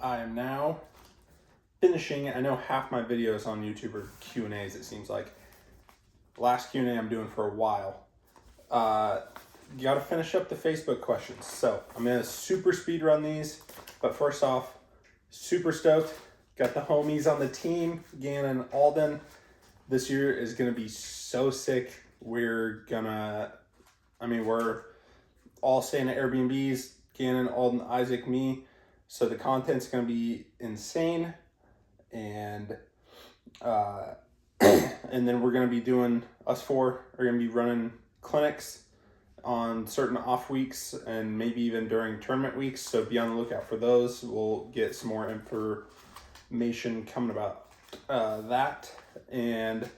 I am now finishing. I know half my videos on YouTube are Q&As, it seems like. The last Q&A I'm doing for a while. You got to finish up the Facebook questions. So I'm going to super speed run these. But first off, super stoked. Got the homies on the team, Gannon, Alden. This year is going to be so sick. We're all staying at Airbnbs. Gannon, Alden, Isaac, me. So the content's going to be insane. And and then we're going to be doing, us four are going to be running clinics on certain off weeks and maybe even during tournament weeks. So be on the lookout for those. We'll get some more information coming about that. And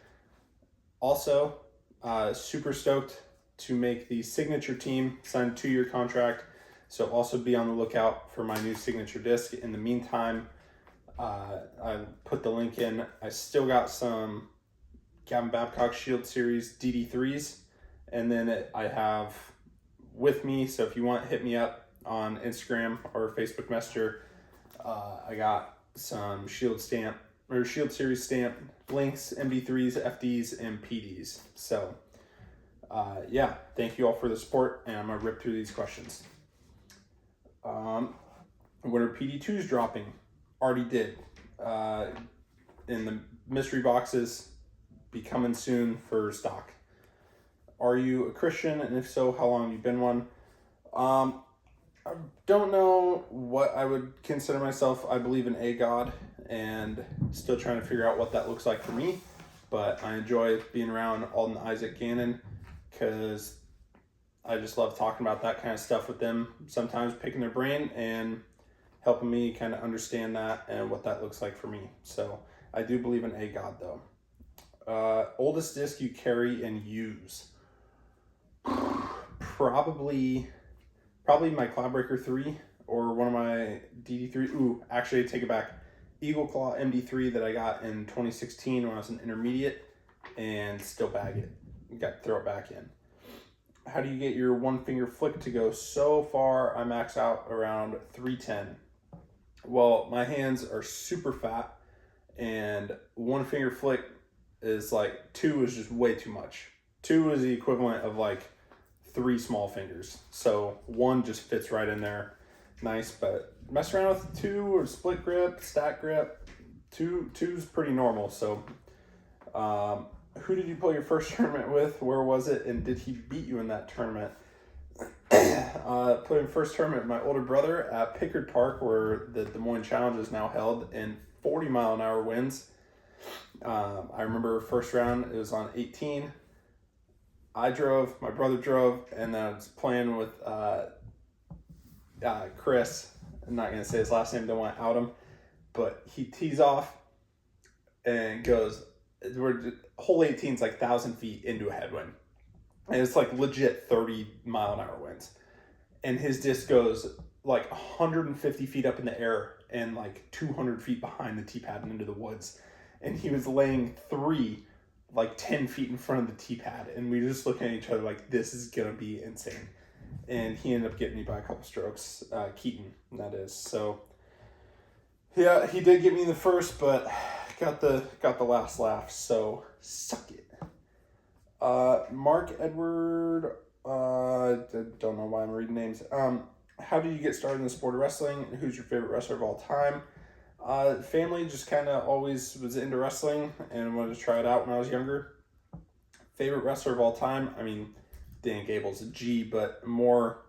also, super stoked to make the signature team, sign a 2-year contract. So also be on the lookout for my new signature disc. In the meantime, I put the link in. I still got some Gavin Babcock Shield Series DD3s. And then I have with me, so if you want, hit me up on Instagram or Facebook Messenger. I got some Shield Series stamp links, MB3s, FDs, and PDs. So yeah, thank you all for the support, and I'm gonna rip through these questions. When are PD2s dropping? Already did. In the mystery boxes, be coming soon for stock. Are you a Christian? And if so, how long have you been one? I don't know what I would consider myself. I believe in a God and still trying to figure out what that looks like for me. But I enjoy being around Alden, Isaac, Gannon, because I just love talking about that kind of stuff with them. Sometimes picking their brain and helping me kind of understand that and what that looks like for me. So I do believe in a God though. Oldest disc you carry and use? Probably my Cloudbreaker 3 or one of my DD3. Ooh, actually, I take it back. Eagle Claw MD3 that I got in 2016 when I was an intermediate, and still bag it. Got to throw it back in. How do you get your one finger flick to go? So far, I max out around 310. Well, my hands are super fat, and one finger flick is like 2 is just way too much. 2 is the equivalent of like 3 small fingers. So 1 just fits right in there. Nice, but mess around with 2 or split grip, stack grip. 2 is pretty normal. So who did you play your first tournament with? Where was it? And did he beat you in that tournament? Playing first tournament with my older brother at Pickard Park, where the Des Moines Challenge is now held, in 40-mile-an-hour winds. I remember first round, it was on 18. I drove, my brother drove, and then I was playing with Chris. I'm not going to say his last name, don't want to out him. But he tees off and goes, hole 18's like 1,000 feet into a headwind. And it's like legit 30-mile-an-hour winds. And his disc goes like 150 feet up in the air and like 200 feet behind the tee pad and into the woods. And he was laying 3 like 10 feet in front of the tee pad, and we were just looking at each other like, this is gonna be insane. And he ended up getting me by a couple strokes, Keaton, that is. So yeah, he did get me in the first, but got the last laugh, so suck it. Mark Edward, don't know why I'm reading names. How did you get started in the sport of wrestling? Who's your favorite wrestler of all time? Family just kind of always was into wrestling and wanted to try it out when I was younger. Favorite wrestler of all time? I mean, Dan Gable's a G, but more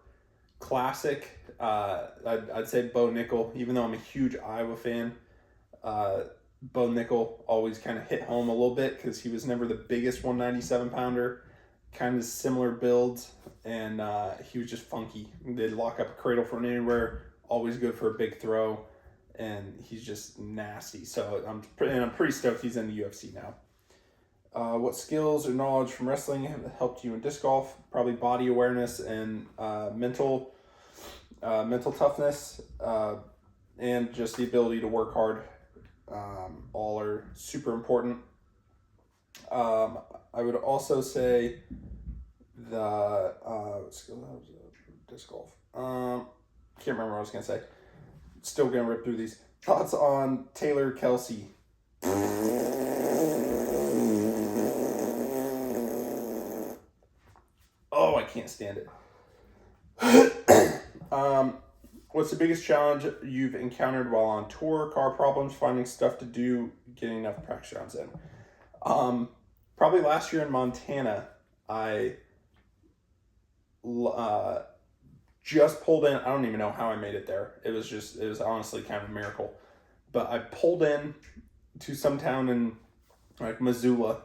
classic. I'd say Bo Nickel, even though I'm a huge Iowa fan. Bo Nickel always kind of hit home a little bit because he was never the biggest 197-pounder. Kind of similar builds, and he was just funky. They'd lock up a cradle from anywhere, always good for a big throw. And he's just nasty. So I'm pretty stoked he's in the UFC now. What skills or knowledge from wrestling have helped you in disc golf? Probably body awareness and mental toughness, and just the ability to work hard. All are super important. I would also say the disc golf. Can't remember what I was gonna say. Still gonna rip through these. Thoughts on Taylor Kelsey? Oh, I can't stand it. What's the biggest challenge you've encountered while on tour? Car problems, finding stuff to do, getting enough practice rounds in. Probably last year in Montana, I just pulled in. I don't even know how I made it there. It was honestly kind of a miracle. But I pulled in to some town in like Missoula,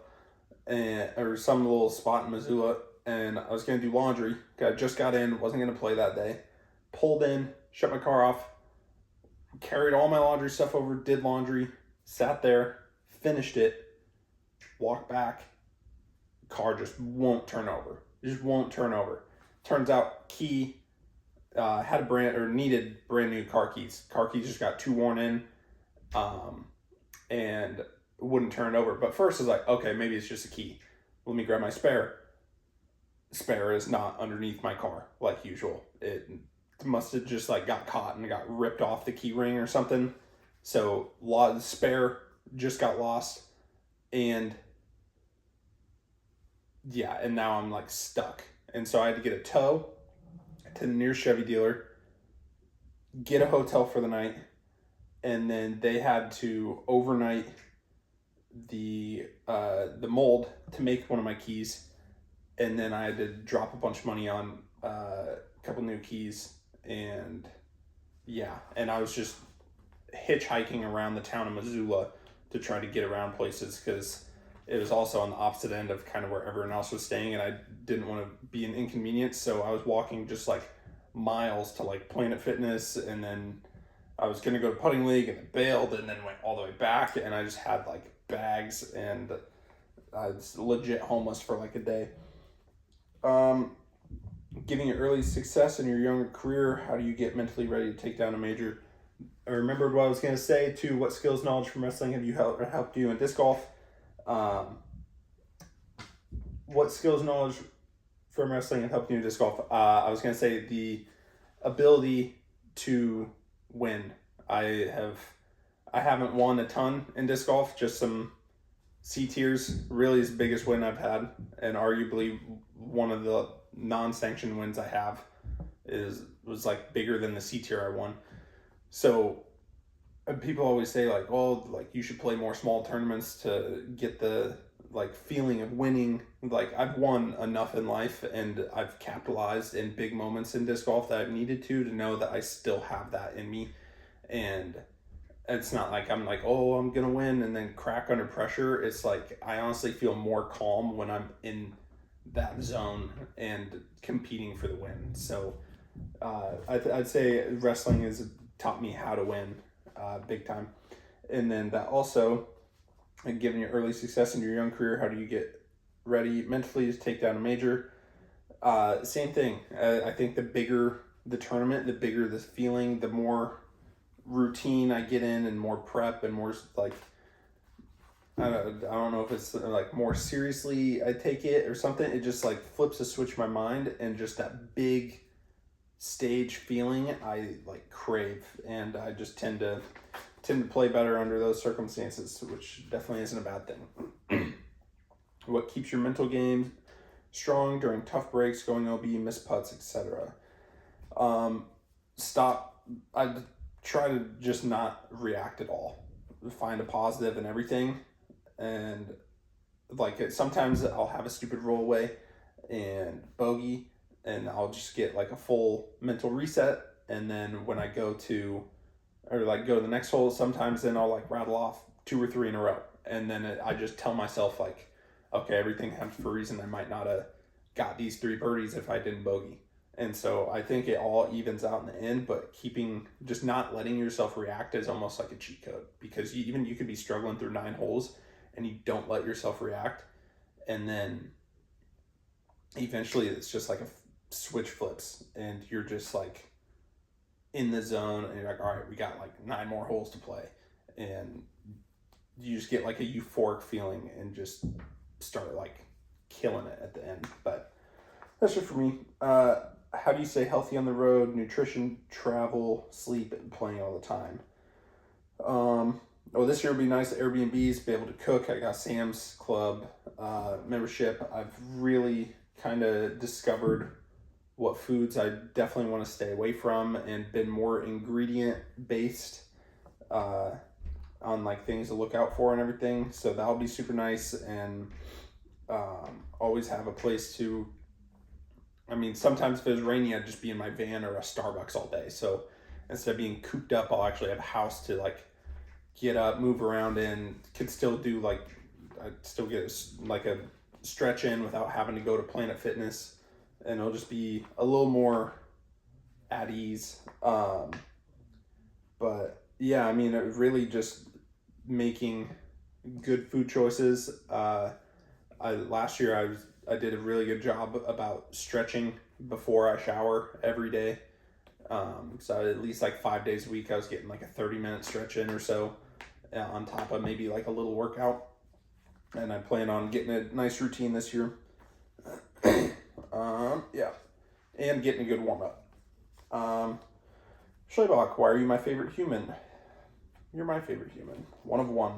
or some little spot in Missoula, and I was going to do laundry. I just got in, wasn't going to play that day. Pulled in, shut my car off, carried all my laundry stuff over, did laundry, sat there, finished it, walked back. Car just won't turn over. It just won't turn over. Turns out key needed brand new car keys. Car keys just got too worn in, and wouldn't turn over. But first I was like, okay, maybe it's just a key. Let me grab my spare. Spare is not underneath my car like usual. It must have just like got caught and got ripped off the key ring or something. So the spare just got lost, and yeah, and now I'm like stuck. And so I had to get a tow to the nearest Chevy dealer, get a hotel for the night, and then they had to overnight the mold to make one of my keys, and then I had to drop a bunch of money on a couple new keys, and yeah, and I was just hitchhiking around the town of Missoula to try to get around places because it was also on the opposite end of kind of where everyone else was staying, and I didn't want to be an inconvenience, so I was walking just like miles to like Planet Fitness, and then I was going to go to putting league, and I bailed, and then went all the way back, and I just had like bags, and I was legit homeless for like a day. Giving you early success in your younger career, how do you get mentally ready to take down a major? I remembered what I was going to say too. What skills, knowledge from wrestling have you helped you in disc golf? What skills, knowledge from wrestling have helped you in disc golf? I was going to say the ability to win. I haven't won a ton in disc golf, just some C tiers. Really is the biggest win I've had, and arguably one of the non-sanctioned wins I have was like bigger than the C tier I won. So people always say like, oh, like you should play more small tournaments to get the like feeling of winning. Like I've won enough in life, and I've capitalized in big moments in disc golf that I've needed to know that I still have that in me. And it's not like I'm like, oh, I'm gonna win and then crack under pressure. It's like I honestly feel more calm when I'm in that zone and competing for the win. So I'd say wrestling has taught me how to win big time. And then that also, given your early success in your young career, how do you get ready mentally to take down a major? Same thing. I think the bigger the tournament, the bigger the feeling, the more routine I get in, and more prep, and more like I don't know if it's like more seriously I take it or something. It just like flips a switch in my mind, and just that big stage feeling I like crave, and I just tend to play better under those circumstances, which definitely isn't a bad thing. What keeps your mental game strong during tough breaks, going OB, missed putts, etc.? I try to just not react at all. Find a positive in everything, and like sometimes I'll have a stupid roll away and bogey, and I'll just get like a full mental reset, and then when I go to the next hole, sometimes then I'll like rattle off 2 or 3 in a row, and then I just tell myself like, okay, everything happens for a reason. I might not have got these 3 birdies if I didn't bogey. And so I think it all evens out in the end, but just not letting yourself react is almost like a cheat code, because you could be struggling through 9 holes and you don't let yourself react, and then eventually it's just like a switch flips and you're just like in the zone, and you're like, all right, we got like 9 more holes to play, and you just get like a euphoric feeling and just start like killing it at the end. But that's just for me. How do you stay healthy on the road? Nutrition, travel, sleep, and playing all the time. Oh, this year would be nice at Airbnbs, be able to cook. I got Sam's Club membership. I've really kind of discovered what foods I definitely want to stay away from and been more ingredient based on like things to look out for and everything. So that'll be super nice, and always have a place to. I mean, sometimes if it's rainy, I'd just be in my van or a Starbucks all day. So instead of being cooped up, I'll actually have a house to like get up, move around in. Could still do like, I still get like a stretch in without having to go to Planet Fitness, and it'll just be a little more at ease. But yeah, I mean, it really just making good food choices. Last year I did a really good job about stretching before I shower every day. So at least like 5 days a week, I was getting like a 30-minute stretch in or so, on top of maybe like a little workout. And I plan on getting a nice routine this year. Yeah, and getting a good warm up. Schleibach, why are you my favorite human? You're my favorite human. One of one.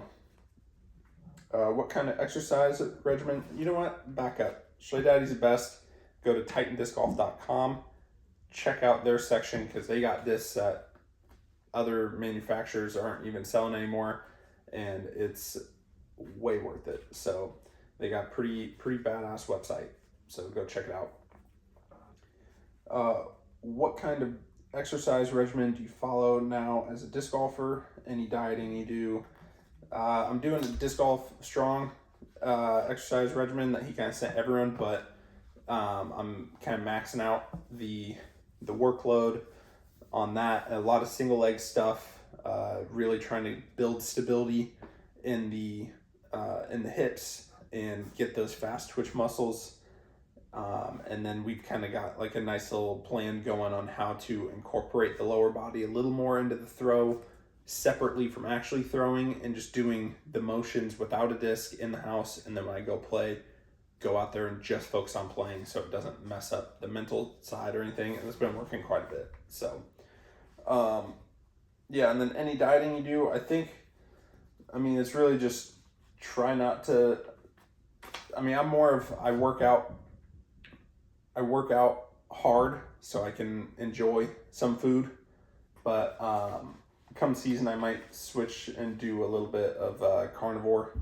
What kind of exercise regimen? You know what? Back up. Schley Daddy's the best. Go to titandiscgolf.com. Check out their section, because they got this that other manufacturers aren't even selling anymore, and it's way worth it. So they got pretty badass website. So go check it out. What kind of exercise regimen do you follow now as a disc golfer? Any dieting you do? I'm doing a disc golf strong exercise regimen that he kind of sent everyone, but I'm kind of maxing out the workload on that. A lot of single leg stuff, really trying to build stability in the hips and get those fast twitch muscles. And then we've kind of got like a nice little plan going on how to incorporate the lower body a little more into the throw, separately from actually throwing, and just doing the motions without a disc in the house. And then when I go play, go out there and just focus on playing, so it doesn't mess up the mental side or anything. And it's been working quite a bit. So, yeah. And then any dieting you do, I mean, it's really just try not to, I mean, I work out hard so I can enjoy some food, but come season I might switch and do a little bit of carnivore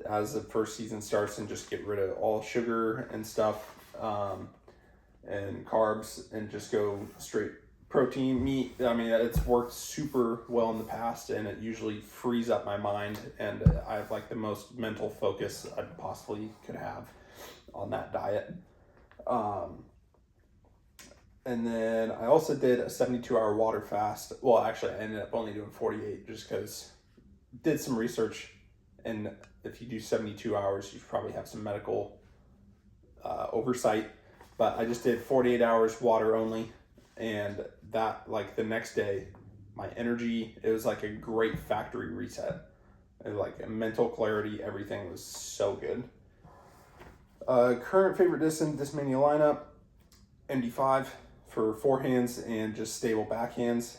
as the first season starts, and just get rid of all sugar and stuff, and carbs, and just go straight protein, meat. I mean, it's worked super well in the past, and it usually frees up my mind, and I have like the most mental focus I possibly could have on that diet. And then I also did a 72-hour water fast. Well, actually, I ended up only doing 48 just because did some research, and if you do 72 hours, you probably have some medical oversight. But I just did 48 hours water only, and that, like, the next day, my energy, it was like a great factory reset. And like a mental clarity, everything was so good. Current favorite disc in Discmania lineup, MD5 for forehands and just stable backhands.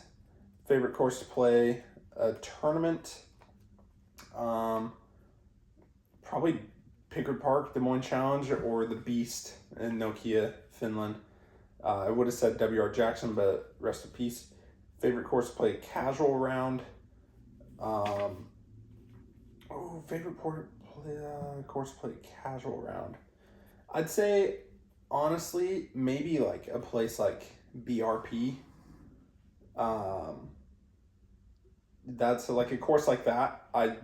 Favorite course to play, a tournament, probably Pickard Park, Des Moines Challenge, or the Beast in Nokia, Finland. I would have said WR Jackson, but rest in peace. Favorite course to play, casual round. Favorite course to play casual round. I'd say, honestly, maybe like a place like BRP. That's like a course like that I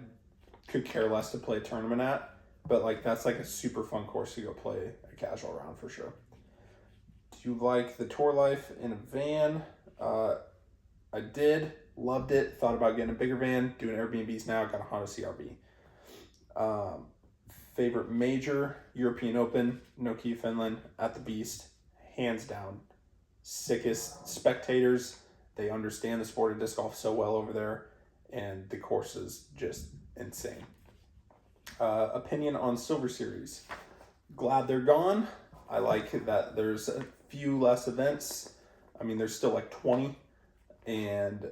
could care less to play a tournament at, but like that's like a super fun course to go play a casual round for sure. Do you like the tour life in a van? I did, loved it, thought about getting a bigger van, doing Airbnbs now, got a Honda CRV. Favorite major, European Open, Nokia, Finland, at the Beast, hands down. Sickest spectators. They understand the sport of disc golf so well over there, and the course is just insane. Opinion on Silver Series. Glad they're gone. I like that there's a few less events. I mean, there's still like 20, and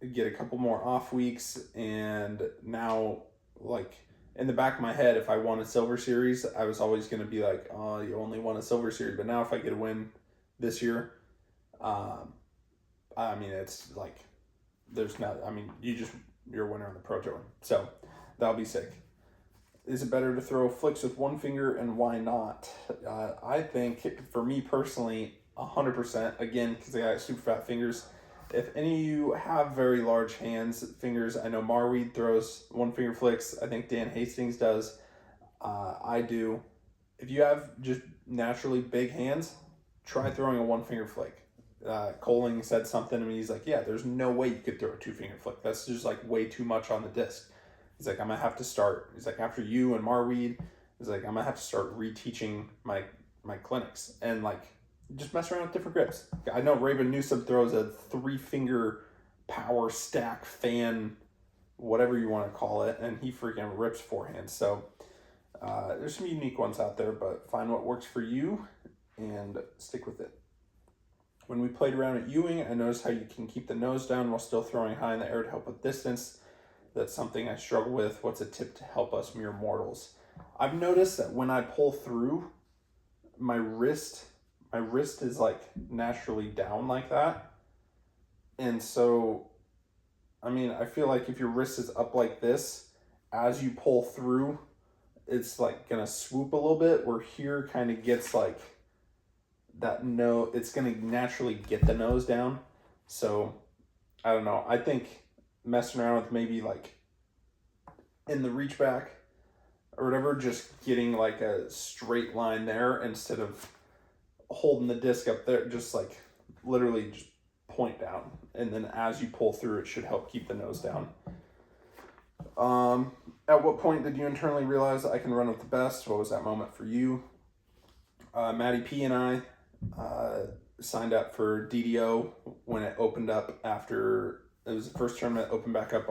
get a couple more off weeks, and now, like, in the back of my head, if I won a Silver Series, I was always going to be like, oh, you only won a Silver Series. But now if I get a win this year, I mean, it's like, there's not, I mean, you're a winner on the Pro Tour. So that'll be sick. Is it better to throw flicks with one finger, and why not? I think, for me personally, 100%. Again, because I got super fat fingers. If any of you have very large fingers, I know Marweed throws one finger flicks. I think Dan Hastings does. I do. If you have just naturally big hands, try throwing a one finger flick. Coling said something to me. He's like, yeah, there's no way you could throw a two finger flick. That's just like way too much on the disc. He's like, I'm going to have to start. He's like, after you and Marweed, he's like, I'm going to have to start reteaching my clinics and like just mess around with different grips. I know Raven Newsom throws a 3-finger power stack fan, whatever you want to call it, and he freaking rips forehand. So there's some unique ones out there, but find what works for you and stick with it. When we played around at Ewing, I noticed how you can keep the nose down while still throwing high in the air to help with distance. That's something I struggle with. What's a tip to help us mere mortals? I've noticed that when I pull through, my wrist is like naturally down like that. And so, I mean, I feel like if your wrist is up like this, as you pull through, it's like gonna swoop a little bit, where here kind of gets like that it's gonna naturally get the nose down. So I don't know. I think messing around with maybe like in the reach back or whatever, just getting like a straight line there instead of holding the disc up there, just like literally just point down, and then as you pull through, it should help keep the nose down. At what point did you internally realize that I can run with the best? What was that moment for you? Maddie P and I signed up for DDO when it opened up after, it was the first tournament opened back up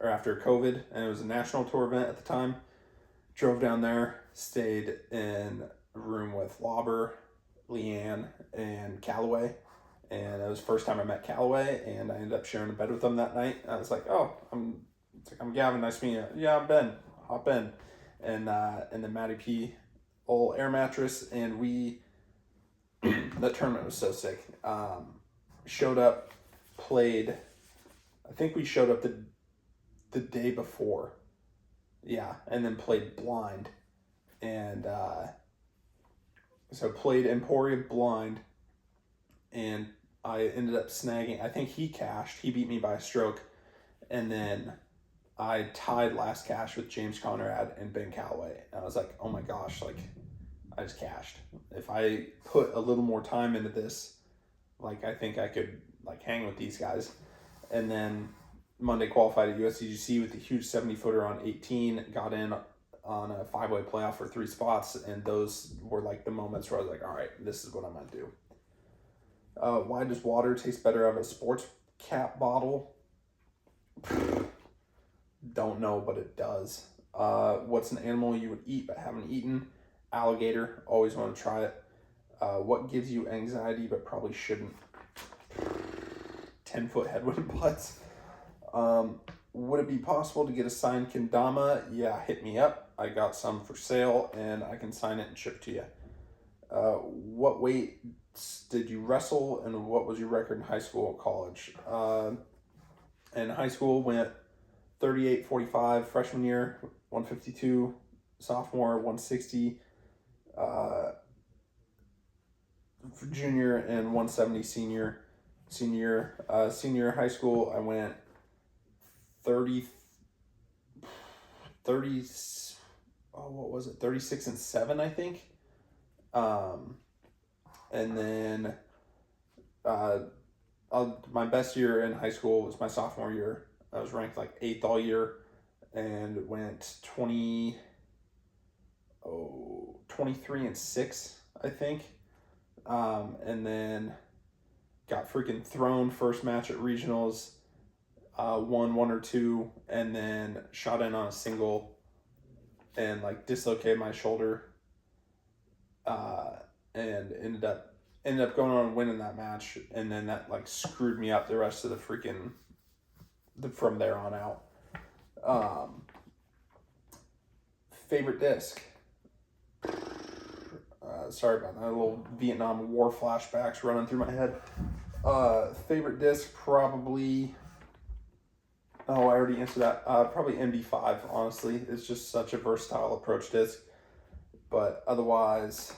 after COVID, and it was a national tour event at the time. Drove down there, stayed in a room with Lauber, Leanne, and Callaway, and it was the first time I met Callaway, and I ended up sharing a bed with them that night. I was like, oh, I'm Gavin, nice to meet you. Yeah, I'm Ben, hop in. And then Matty P, old air mattress, and we, that tournament was so sick. Showed up, played, I think we showed up the day before. Yeah, and then played blind. And so played Emporia blind, and I ended up snagging, I think he cashed, he beat me by a stroke, and then I tied last cash with James Conrad and Ben Callaway. And I was like, oh my gosh, like, I just cashed. If I put a little more time into this, like, I think I could, like, hang with these guys. And then Monday qualified at USDGC with a huge 70-footer on 18, got in on a 5-way playoff for 3 spots, and those were, like, the moments where I was like, all right, this is what I'm going to do. Why does water taste better out of a sports cap bottle? Don't know, but it does. What's an animal you would eat but haven't eaten? Alligator. Always want to try it. What gives you anxiety but probably shouldn't? 10-foot headwind putts. Would it be possible to get a signed kendama? Yeah, hit me up. I got some for sale, and I can sign it and ship to you. What weights did you wrestle, and what was your record in high school and college? In high school, went 38-45 freshman year, 152 sophomore, 160 junior, and 170 senior. Senior high school, I went 36 and 7, I think. And then my best year in high school was my sophomore year. I was ranked like 8th all year, and went 23 and 6, I think. And then got freaking thrown first match at regionals, won 1 or 2, and then shot in on a single and like dislocated my shoulder, and ended up going on and winning that match. And then that like screwed me up the rest of the freaking from there on out. Favorite disc. Sorry about that. A little Vietnam War flashbacks running through my head. Favorite disc, probably. Oh, I already answered that. Probably MD5, honestly. It's just such a versatile approach disc. But otherwise,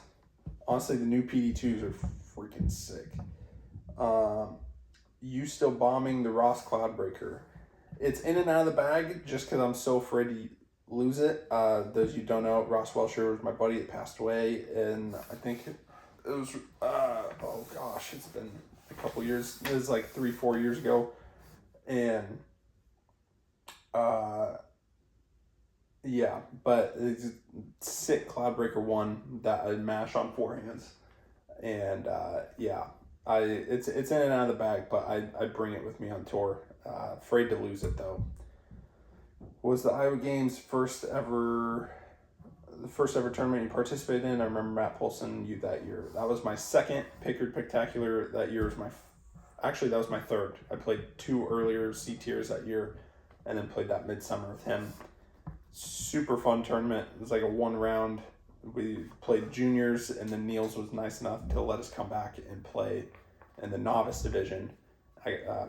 honestly, the new PD2s are freaking sick. You still bombing the Ross Cloudbreaker? It's in and out of the bag just because I'm so afraid to lose it. Those you don't know, Ross Welcher was my buddy that passed away, and I think it was, oh gosh, it's been a couple years. It was like 3-4 years ago. And yeah, but it's a sick Cloudbreaker 1 that I mash on forehands. And yeah, it's in and out of the bag, but I bring it with me on tour. Afraid to lose it though. Was the Iowa Games the first ever tournament you participated in? I remember Matt Polson, you that year. That was my second Pickard Spectacular. That year was actually that was my third. I played 2 earlier C tiers that year, and then played that midsummer with him. Super fun tournament. It was like a 1 round. We played juniors, and then Niels was nice enough to let us come back and play in the novice division.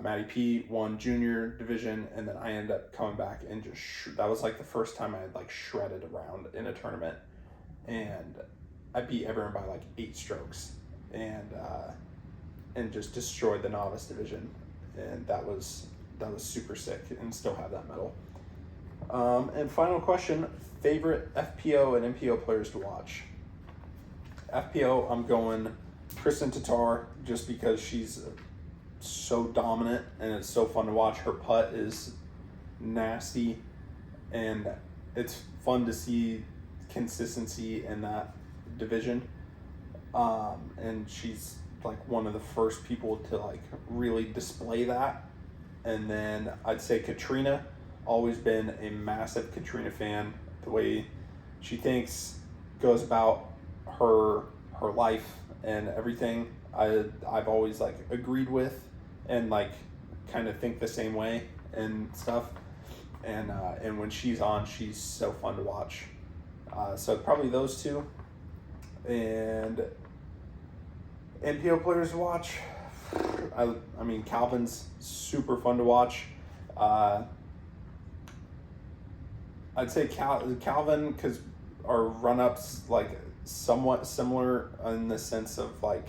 Matty P won junior division, and then I ended up coming back and just that was like the first time I had like shredded around in a tournament, and I beat everyone by like 8 strokes, and just destroyed the novice division, and that was super sick, and still have that medal. And final question: favorite FPO and MPO players to watch? FPO, I'm going Kristen Tatar, just because she's so dominant and it's so fun to watch. Her putt is nasty, and it's fun to see consistency in that division. And she's like one of the first people to like really display that. And then I'd say Katrina, always been a massive Katrina fan. The way she thinks, goes about her life and everything, I've always like agreed with, and like kind of think the same way and stuff. And when she's on, she's so fun to watch. So probably those two. And NPO players to watch, I mean Calvin's super fun to watch. I'd say Calvin, because our run-ups like somewhat similar in the sense of like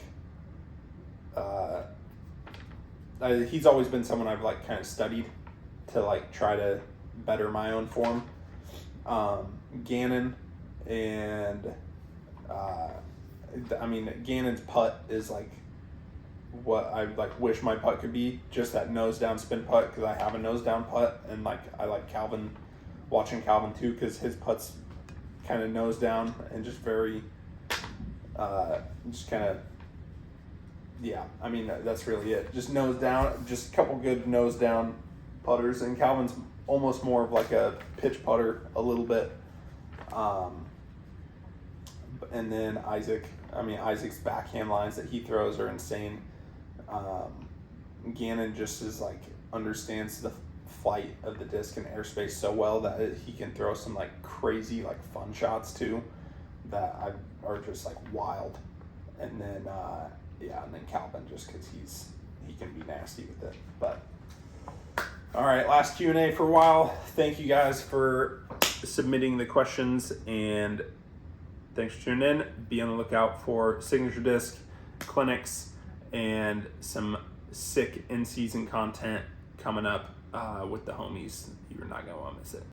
he's always been someone I've like kind of studied to like try to better my own form. Gannon, and I mean Gannon's putt is like what I like wish my putt could be, just that nose down spin putt, because I have a nose down putt, and like I like Calvin, watching Calvin too, because his putt's kind of nose down and just very just kind of, yeah, I mean that's really it, just nose down, just a couple good nose down putters. And Calvin's almost more of like a pitch putter a little bit. And then Isaac's backhand lines that he throws are insane. Gannon just is like understands the flight of the disc and airspace so well that he can throw some like crazy like fun shots too that are just like wild. And then and then Calvin, just because he can be nasty with it. But all right, last Q&A for a while. Thank you guys for submitting the questions, and thanks for tuning in. Be on the lookout for signature disc clinics and some sick in-season content coming up with the homies. You're not gonna want to miss it.